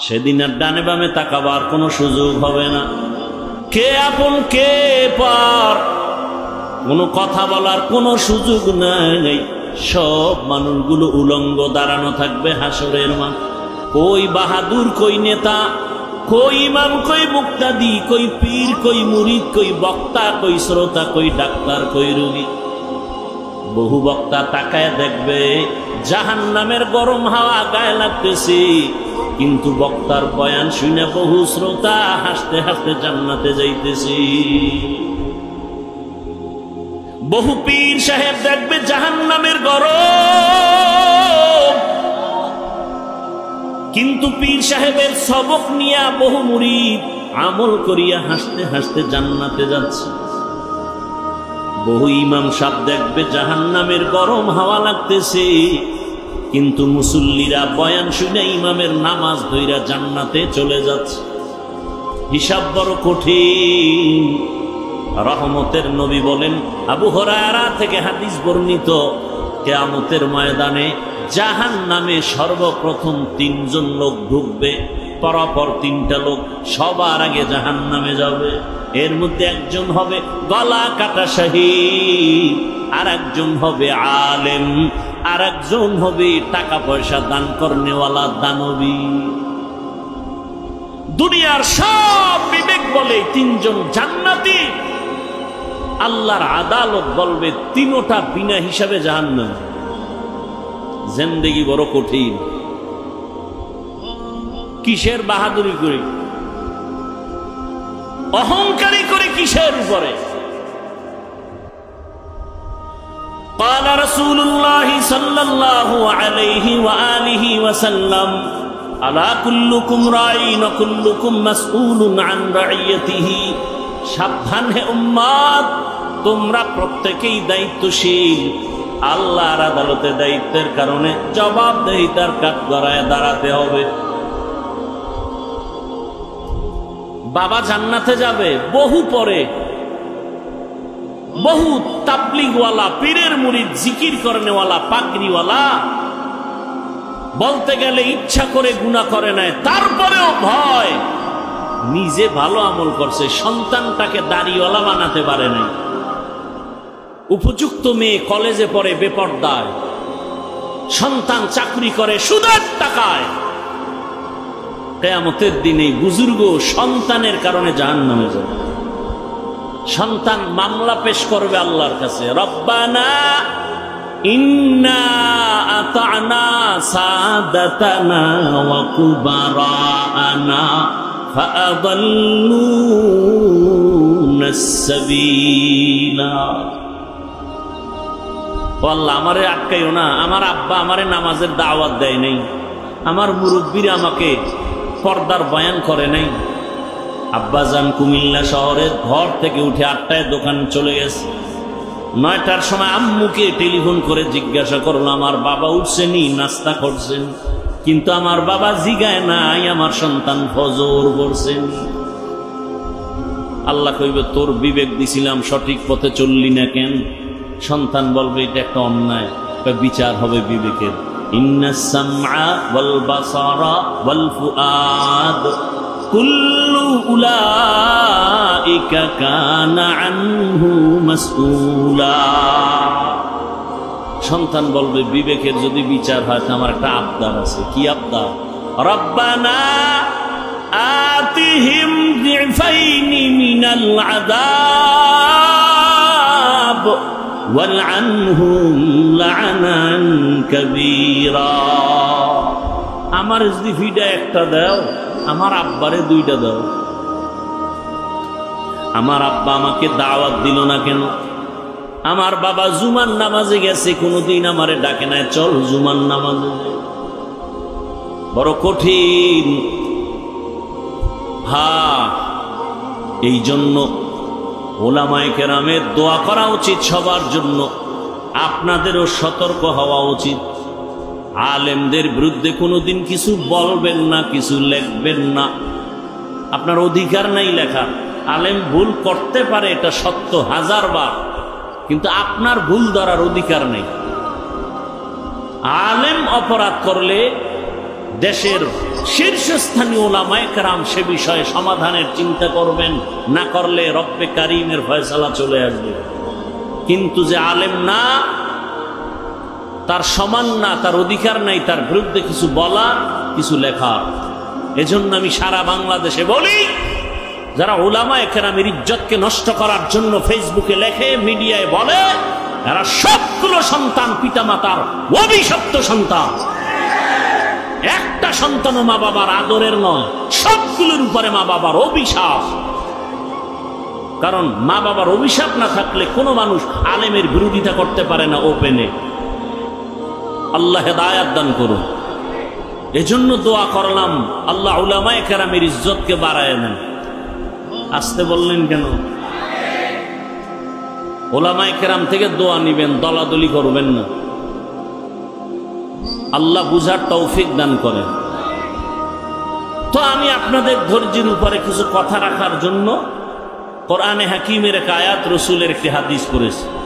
সেদিন আর ডানে বামে তাকাবার কোনো সুযোগ হবে না। কে আপন কে পর কোনো কথা বলার কোনো সুযোগ নাই। সব মানুষগুলো উলঙ্গ দাঁড়ানো থাকবে হাসরের মাঠ। কই বাহাদুর, কই নেতা, কই ইমাম, কই মুক্তাদি, কই পীর, কই মুরিদ, কই বক্তা, কই শ্রোতা, কই ডাক্তার, কই রোগী। বহু বক্তা তাকায় দেখবে জাহান্নামের গরম হাওয়া গায়ে লাগতেছে, কিন্তু বক্তার বয়ান শুনে বহু শ্রোতা হাসতে হাসতে জান্নাতে যাইতেছে। বহু পীর সাহেব দেখবে জাহান্নামের গরম, কিন্তু পীর সাহেবের সবক নিয়া বহু মুরিদ আমল করিয়া হাসতে হাসতে জান্নাতে যাচ্ছে। বহু ইমাম সাহেব দেখবে জাহান্নামের গরম হাওয়া লাগতেছে, কিন্তু মুসল্লিরা বয়ান শুনে ইমামের নামাজ ধইরা জান্নাতে চলে যাচ্ছে। হিসাব বড় কঠিন। রহমতের নবী বলেন, আবু হুরায়রা থেকে হাদিস বর্ণিত, কিয়ামতের ময়দানে জাহান্নামে সর্বপ্রথম 3 জন লোক ঢুকবে। পরপর 3টা লোক সবার আগে জাহান্নামে যাবে। এর মধ্যে একজন হবে গলা কাটা শহীদ, আর একজন হবে আলেম, আর একজন হবে টাকা পয়সা দান করনেওয়ালা দানবী। দুনিয়ার সব বিবেক বলে 3 জন জান্নাতি, আল্লাহর আদালত বলবে 3টা বিনা হিসাবে জাহান্নাম। জিন্দেগি বড় কঠিন। কিসের বাহাদুরি করি, অহংকারী করে কিসের উপরে? قال رسول الله صلى الله عليه وآله وسلم ألا كلكم راع وكلكم مسؤول عن رعيته। সাবধান হে উম্মত, তোমরা প্রত্যেকেই দায়িত্বশীল। আল্লাহর আদালতে দায়িত্বের কারণে জবাবদিহিতার কাঠগড়ায় দাঁড়াতে হবে। বাবা জান্নাতে যাবে বহু পরে। বহু তাবলীগওয়ালা, পীরের মুরিদ, জিকির করনেওয়ালা, পাগড়িওয়ালা বলতে গেলে ইচ্ছা করে গুনাহ করে নাই, তারপরেও ভয়। নিজে ভালো আমল করছে, সন্তানটাকে দাড়িওয়ালা বানাতে পারে নাই। উপযুক্ত মেয়ে কলেজে পড়ে বেপরদায়, সন্তান চাকরি করে সুদের টাকায়। কিয়ামতের দিনে বুজুর্গ সন্তানের কারণে জাহান্নামে যাবে। সন্তান মামলা পেশ করবে আল্লাহর কাছে, রব্বানা ইন্না আতা'না সাদাতানা ওয়া কুবারানা ফাআদাল্লুনা আস-সাবিলা। ও আল্লাহ, আমারে আটকাইও না। আমার আব্বা আমারে নামাজের দাওয়াত দেয় নাই, আমার মুরব্বীরা আমাকে পর্দার বয়ান করে নাই। আব্বাজান কুমিল্লা শহরে ঘর থেকে উঠে 8টায় দোকান চলে গেছে। 9টার সময় আম্মুকে টেলিফোন করে জিজ্ঞাসা করলো আমার বাবা উঠছেনি, নাস্তা করছেন? কিন্তু আমার বাবা জিগায় নাই আমার সন্তান ফজর পড়ছেন। আল্লাহ কইবে, তোর বিবেক দিছিলাম, সঠিক পথে চললি না কেন? সন্তান বলবে, এটা একটা অন্যায়। বিচার হবে বিবেকের। ইন্নাস সামআ ওয়াল বাসারা ওয়াল ফুআদ কুল্লু উলাইকা কানা আনহু মাসউলা। সন্তান বলবে, বিবেকের যদি বিচার হয়, আমার একটা আবদার আছে। কি আবদার? রব্বানা আতিহিম যিফাইনি মিনাল আযাব ওয়ালআনহুম লা'নান কাবীরা। আমার যদি ফিডা একটা দাও, আমার আব্বারে 2টা দাও। আমার আব্বা আমাকে দাওয়াত দিল না কেন? আমার বাবা জুমার নামাজে গেছে, কোনোদিন আমারে ডাকে নাই, চল জুমার নামাজে। বড় কঠিন। এই জন্য ওলামায়ে কেরামের দোয়া করা উচিত সবার জন্য। আপনাদেরও সতর্ক হওয়া উচিত। আলেমদের বিরুদ্ধে কোনোদিন কিছু বলবেন না, কিছু লিখবেন না। আপনার অধিকার নাই লেখা। আলেম ভুল করতে পারে, এটা সত্য 1000 বার, কিন্তু আপনার ভুল ধরার অধিকার নেই। আলেম অপরাধ করলে দেশের শীর্ষস্থানীয় ওলামায়ে কেরাম সে বিষয়ে সমাধানের চিন্তা করবেন, না করলে রব্বে কারীমের ফয়সালা চলে আসবে। কিন্তু যে আলেম না, তার সমান না, তার অধিকার নাই তার বিরুদ্ধে কিছু বলার, কিছু লেখার। এজন্য আমি সারা বাংলাদেশে বলি, যারা উলামায়ে কেরামের ইজ্জতকে নষ্ট করার জন্য ফেসবুকে লেখে, মিডিয়ায় বলে, এরা সবগুলো সন্তান পিতামাতার অভিশপ্ত সন্তান। একটা সন্তানও মা বাবার আদরের নয়, সবগুলোর উপরে মা বাবার অভিশাপ। কারণ মা বাবার অভিশাপ না থাকলে কোনো মানুষ আলেমের বিরোধিতা করতে পারে না ওপেনে। আল্লাহ হেদায়াত দান করুন। এজন্য দোয়া করলাম, আল্লাহ উলামায়ে কেরামের ইজ্জতকে বাড়ায় নেন। আসতে বললেন কেন? উলামায়ে কেরাম থেকে দোয়া নিবেন, দলাদলি করবেন না। আল্লাহ বুঝার তৌফিক দান করেন। তো আমি আপনাদের ধৈর্যের উপরে কিছু কথা রাখার জন্য কোরআনে হাকিমের এক আয়াত, রসুলের একটি হাদিস পড়েছি।